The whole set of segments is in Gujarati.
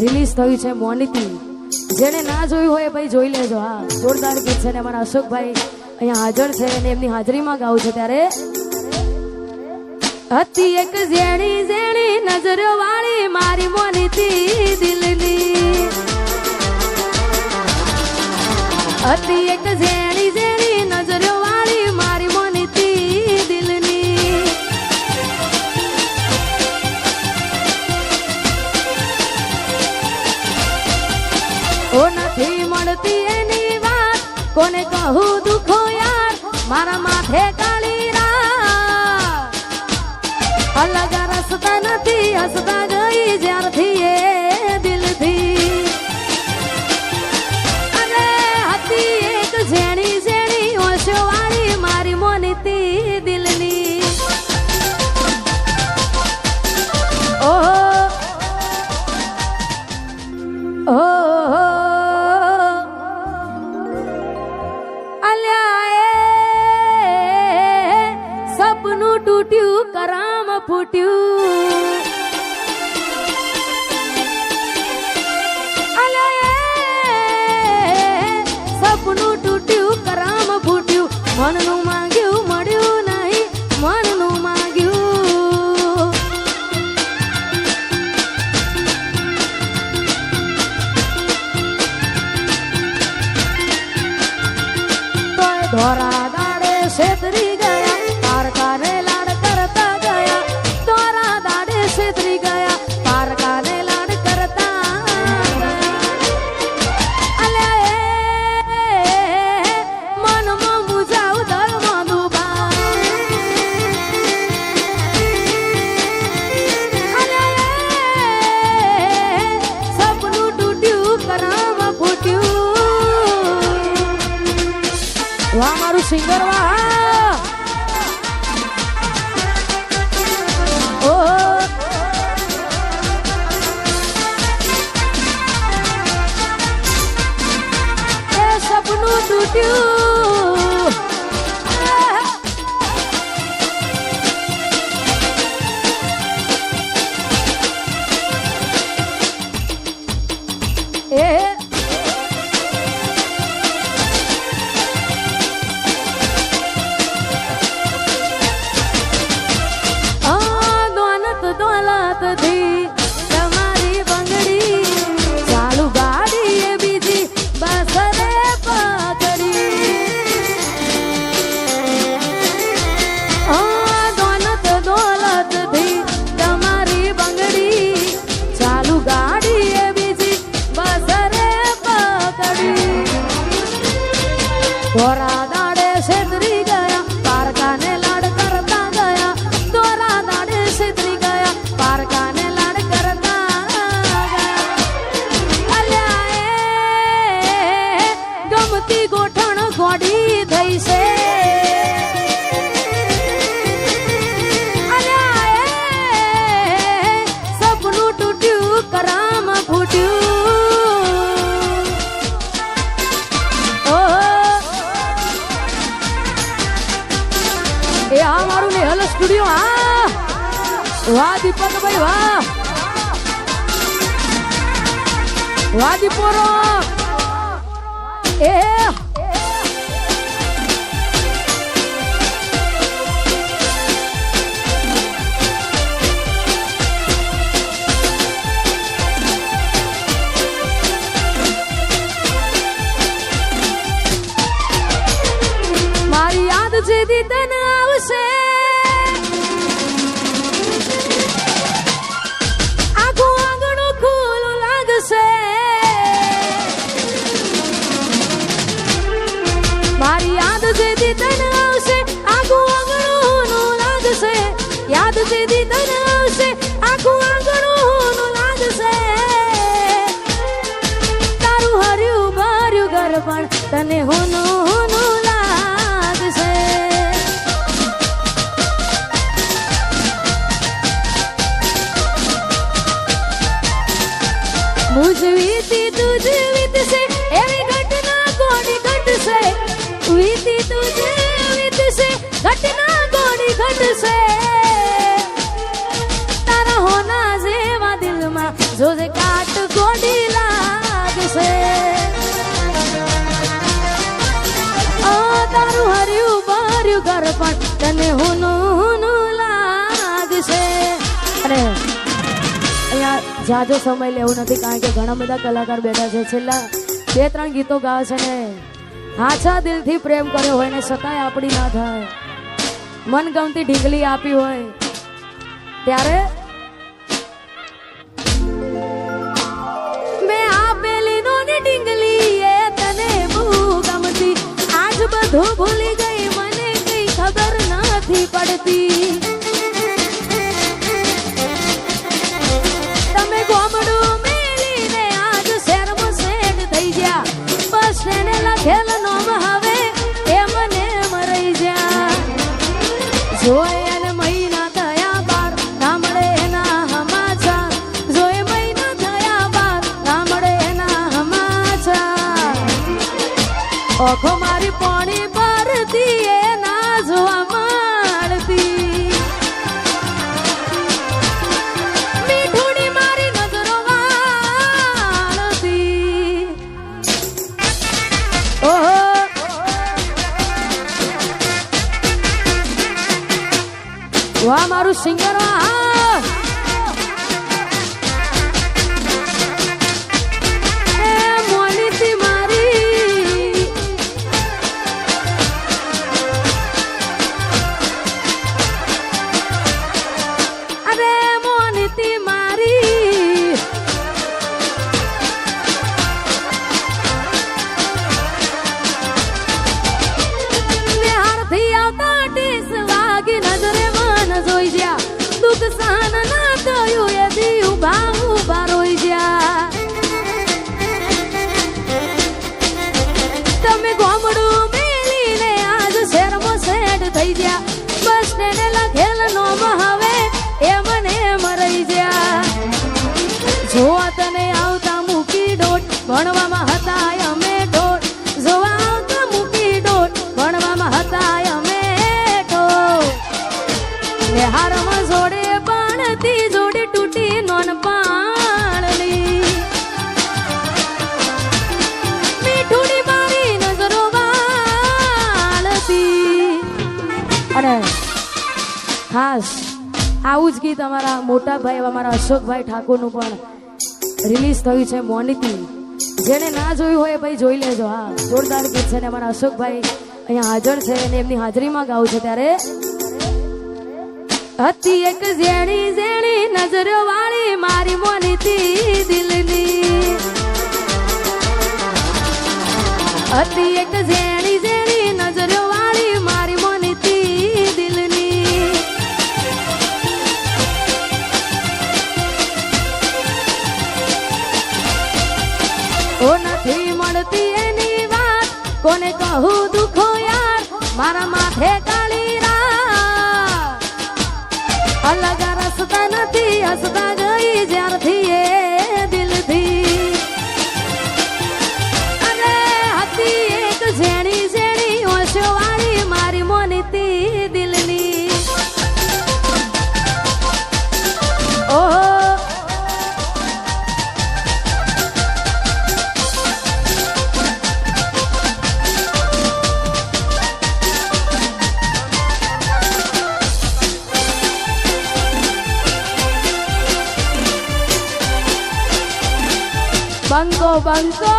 રિલીઝ થયું છે મોનિતી. જેને ના જોયું હોય ભાઈ જોઈ લેજો. હા, જોરદાર ગીત છે ને અમારા અશોકભાઈ અહીંયા હાજર છે અને એમની હાજરીમાં ગાવું છે. ત્યારે હતી એક ઝેણી ઝેણી નજરો વાળી મારી મોનિતી દિલની, હતી એક ઝેણી ઝેણી નજરો વાળી મારી મોનિતી દિલની. ઓ નથી મળતી એની વાત કોને કહું દુખો યાર, મારા માથે કાળી રાત. અલગ રસ્તા નથી હસતા ગઈ જ્યારથી એ દિલથી. અરે હતી એક ઝેણી ઝેણી ઓશો વાળી મારી મોનિતી દિલની. ઓહો ઓહો સપનું તૂટ્યું કરામ ફૂટ્યું. સપનું તૂટ્યું કરામ ફૂટ્યું. મનનું માંગ્યું મળ્યું નહીં, મનનું માંગ્યું. તોય ધોરા દાડે છેતરી ગયા, પારકાને લાડ કરતા ગયા. ધોરા દાડે છેતરી ગયા, પારકાને લાડ કરતા ગયા. અલ્યા મનમાં મુજાવ દરમાં દુબા. અલ્યા સપનું તૂટ્યું કરામ ફૂટ્યું. વાહ મારું સિંગર વાહ. સપનું તૂટ્યું એ દોલત થી તમારી બંગડી ચાલુ ગાડી એ બીજી બસ રે પકડી. દોલત થી તમારી બંગડી ચાલુ ગાડી એ બીજી બસ રે પકડી. ધોરા દાડે છેતરી ગયા, પારકાને લાડ કરતા ગયા. ધોરા દાડે છેતરી ગયા, પારકાને લાડ કરતા ગયા. અલ્યા ગમતી ગોઠણ ગોડી થઈ છે. અલ્યા સપનું તૂટ્યું કરામ ફૂટ્યું. એ આ મારું નેહલ સ્ટુડિયો. હા વાહ દીપકભાઈ વાહ, વાહ દીપોરો. એ મારી યાદ જેદી તને આવશે, આખું આંગણું ખુલ્લું લાગશે. મારી યાદ જેદી તને આવશે, આખું આંગણું લાગશે. યાદ જેદી તને આવશે, આખું આંગણું લાગશે. તારું હર્યું ભર્યું ઘર પણ તને હોનું લાગશે. મુજ વીતી તુજ વીતશે એવી ઘટના કોની ઘટશે. વીતી તુજ વીતશે ઘટના કોની ઘટશે. તારા હોના જેવા દિલમાં જોજે કાઢ પેટ ગોડી લાગશે તારું હર્યું ભર્યું ઘર પણ તને હુનું લાગશે અને અહીંયા જાજો સમય લેવું નથી કારણ કે ઘણા બધા કલાકાર બેઠા છે છેલ્લા 2-3 ગીતો ગાવે છે ને હાચા દિલથી પ્રેમ કર્યો હોય ને છતાંય આપણી ના થાય મનગમતી ઢીંગલી આપી હોય ત્યારે મેં આપેલી નો ને ઢીંગલી એ તને બહુ ગમતી આજ બધું ભૂલી ગઈ મને કઈ ખબર નથી પડતી તમે ગોમડું મેલીને આજ શહેરમાં સેટ થઈ ગયા બસ એને લખેલ નોમ હવે એ મને મરી જા જોઈ અને મહિના થયા બાર ના મળે એના હમાચાર જોઈ મહિના થયા બાર ના મળે એના હમાચાર ઓખો મારી પોણી પરથી એ ના જોવા મળતી મીઠુડી મારી નજરો વાળતી ઓહો વાહ મારું સિંગર વાહ એ મોનીતી મારી અરે મોનીતી મારી નિહારથી આવતા ટીસ વાગી નજરે જોઈ જ્યા દુઃખ સહન ના થયું એ દી ઉભા ઉભા રોઈ જ્યા તમે ગોમડું મેલીને આજ શહેરમાં સેટ થઈ ગયા બસ તેને લખેલ નોમ હવે એ મને મરી જ્યા જોવા તને આવતા મૂકી ડોટ ભણવામાં હતા અમે ડોટ જોવા આવતા મૂકી ડોટ ભણવામાં હતા અમે હારમાં જોડે પાણતી જોડે તૂટી નોન પાણની મીઠુડી મારી નજરો વાળતી અને ખાસ આવું જ ગીત અમારા મોટા ભાઈ અમારા અશોકભાઈ ઠાકોરનું પણ રિલીઝ થયું છે મોનીતી જેને ના જોયું હોય ભાઈ જોઈ લેજો હા જોરદાર ગીત છે ને અમારા અશોકભાઈ અહીંયા હાજર છે અને એમની હાજરીમાં ગાવું છે ત્યારે હતી એક ઝેણી ઝેણી નજરો વાળી મારી મોનીતી દિલની હતી એક ઝેણી ઝેણી નજરો વાળી મારી મોનીતી દિલની ઓ નથી મળતી એની વાત કોને કહું દુખો યાર મારા માથે કાળી અલગ રસ્તા નથી હસતા ગઈ જ્યારથી એ દિલથી અને હતી એક ઝેણી ઝેણી ઓશો વાળી મારી મોનીતી દિલની ઓહો બંકો બંકો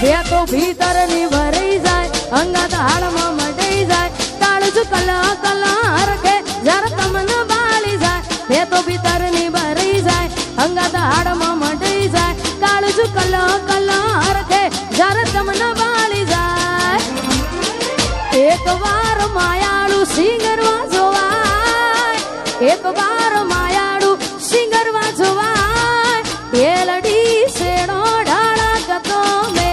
બે તો ભીતર ની ભરાઈ જાય અંગત હાડમાં મટાઈ જાય કાળજુ કલા કલા હરખે જરા તમને બાળી જાય બે તો ભીતર ની ભરાઈ જાય અંગત હાડમાં મટાઈ જાય કાળજુ કલા કલા હરખે જરા તમને બાળી જાય એક વાર માયાળું સિંગરવા જોવાય એક વાર માયાળું સિંગરવા જોવાય પેલડી શેડો ઢાળા કતો મે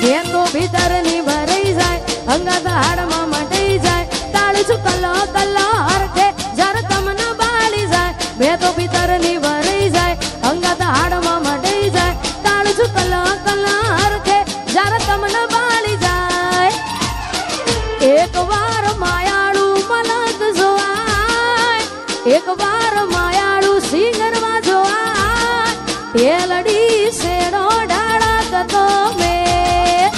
જે તો ભીતર ની ભરાઈ જાય અંગત હાડમાં મટાઈ જાય કાળજુ કલો કલો હરખે જર તમને બાળી જાય બે તો ભીતર ની ભરાઈ જાય અંગત હાડમાં હાડમાં મઢી જાય તાળું છું કલા કલા હરખે જ્યારે તમને બાળી જાય એક વાર માયાળું મલક જોવાય એક વાર માયાળું સિંગરમાં જોવાય એ લડી શેરો ડાળા કતો મેં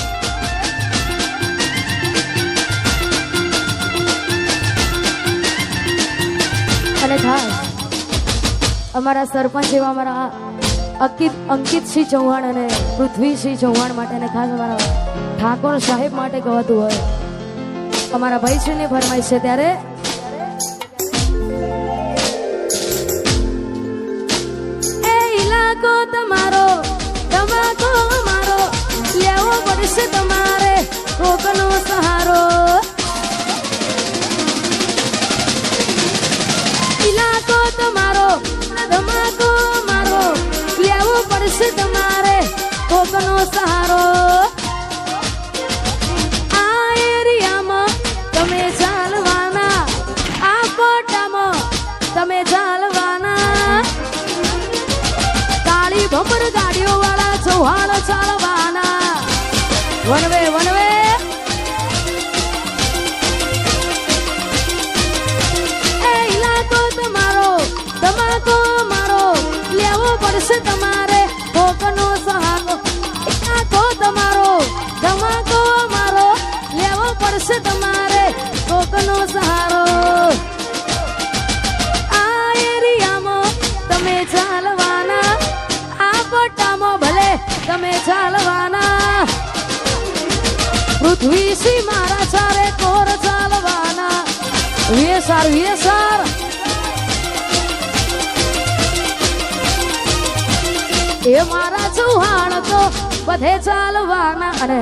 અને ખાસ અમારા સરપંચ એવા અમારા અંકિતસિંહ ચૌહાણ અને પૃથ્વીસિંહ ચૌહાણ માટે અને ખાસ અમારા ઠાકોર સાહેબ માટે કહેવાતું હોય અમારા ભાઈશ્રીની ફરમાઈશ છે ત્યારે એ ઇલાકો તમારો તમાકો મારો લેવો પડશે તમારે કોકનો સહારો ઇલાકો તમારો ધમાકો મારો લેવો પડશે તમારે કોકનો સહારો આ એરિયામાં તમે ચાલવાના આ કોટામાં તમે ચાલવાના કાળી ભમર ગાડીઓ વાળા ચૌહાણ ચાલવાના વનવે વનવે તમાકો મારો લેવો પડશે તમારે કોકનો સહારો ઇલાકો તમારો તમાકો મારો લેવો પડશે તમારે કોકનો સહારો આ એરિયામાં તમે ચાલવાના આ પટ્ટામાં ભલે તમે ચાલવાના પૃથ્વીસિંહ મારા ચારે કોર ચાલવાના વેસાર વેસાર એ મારા ચૌહાણ તો બધે ચાલવાના અને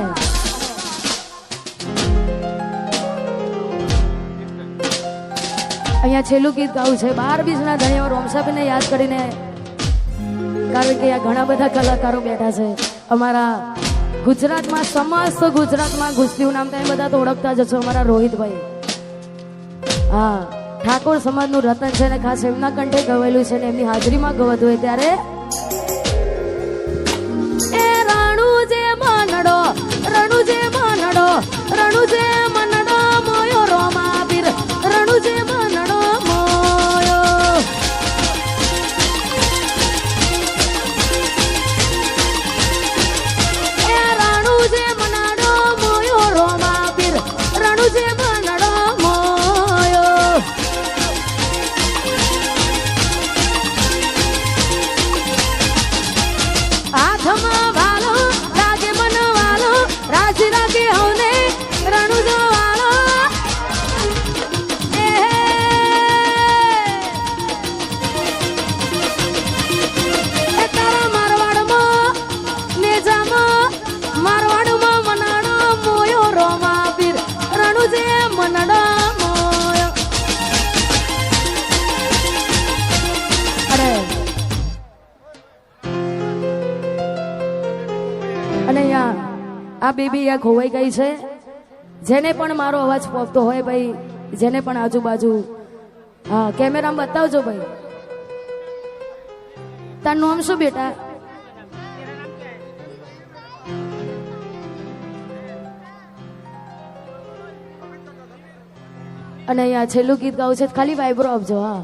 અહીંયા છેલ્લું ગીત ગાવું છે 12 બીજના ધણીઓ રોમસાબેનને યાદ કરીને કારણ કે આ ઘણા બધા કલાકારો બેઠા છે અમારા ગુજરાતમાં સમસ્ત ગુજરાતમાં ગુસ્તીનું નામ તમે બધા તો ઓળખતા જ છો અમારા રોહિતભાઈ હા ઠાકોર સમાજનું રતન છે ને ખાસ એમના કંઠે ગવાયેલું છે ને એમની હાજરીમાં ગવાતું હોય ત્યારે રણુજે મનડો મોયો રોમા પીર રણુજે મનડો મોયો એ રણુજે મનડો મોયો રોમા પીર રણુજે મનડો મોયો હાથમાં ભાલો રાગે મનવાલો રાજી રાગે હોને રણુજો વાળો એ તારા મારવાડમાં નેજામાં મારવાડમાં મનાડો મોયો રોમા પીર રણુજે મનડો મોયો અરે અને અહીંયા આ બેબી આ ખોવાઈ ગઈ છે જેને પણ મારો અવાજ પહોંચતો હોય ભાઈ જેને પણ આજુબાજુ હા કેમેરામાં બતાવજો ભાઈ તારું નામ શું બેટા અને અહીંયા છેલ્લું ગીત ગાવું છે ખાલી વાઇબ્રો આપજો હા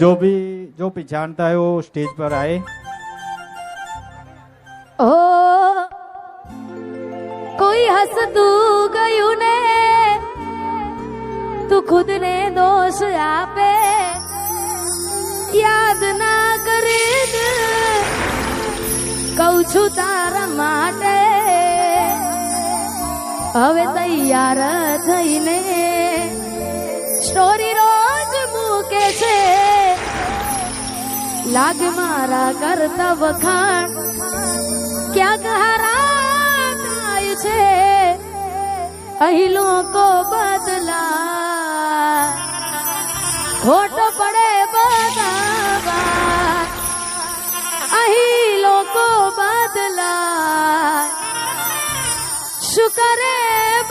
जो भी जानता है वो स्टेज पर आए। ओ कोई हंस तू गयू ने तू खुद ने दोष आपे याद ना करे कहू छू तारा माटे હવે તૈયાર થઈને સ્ટોરી રોજ મૂકે છે લાગે મારા કરતા વખાણ ક્યાંક હારા થાય છે અહીં લોકો બદલા ખોટ પડે બધામાં અહીં લોકો બદલાય શું કરે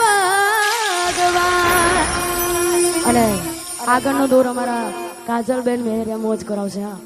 ભગવાન. અને આગળનો દોર અમારા કાજલબેન મેહરિયા મોજ કરાવશે. હા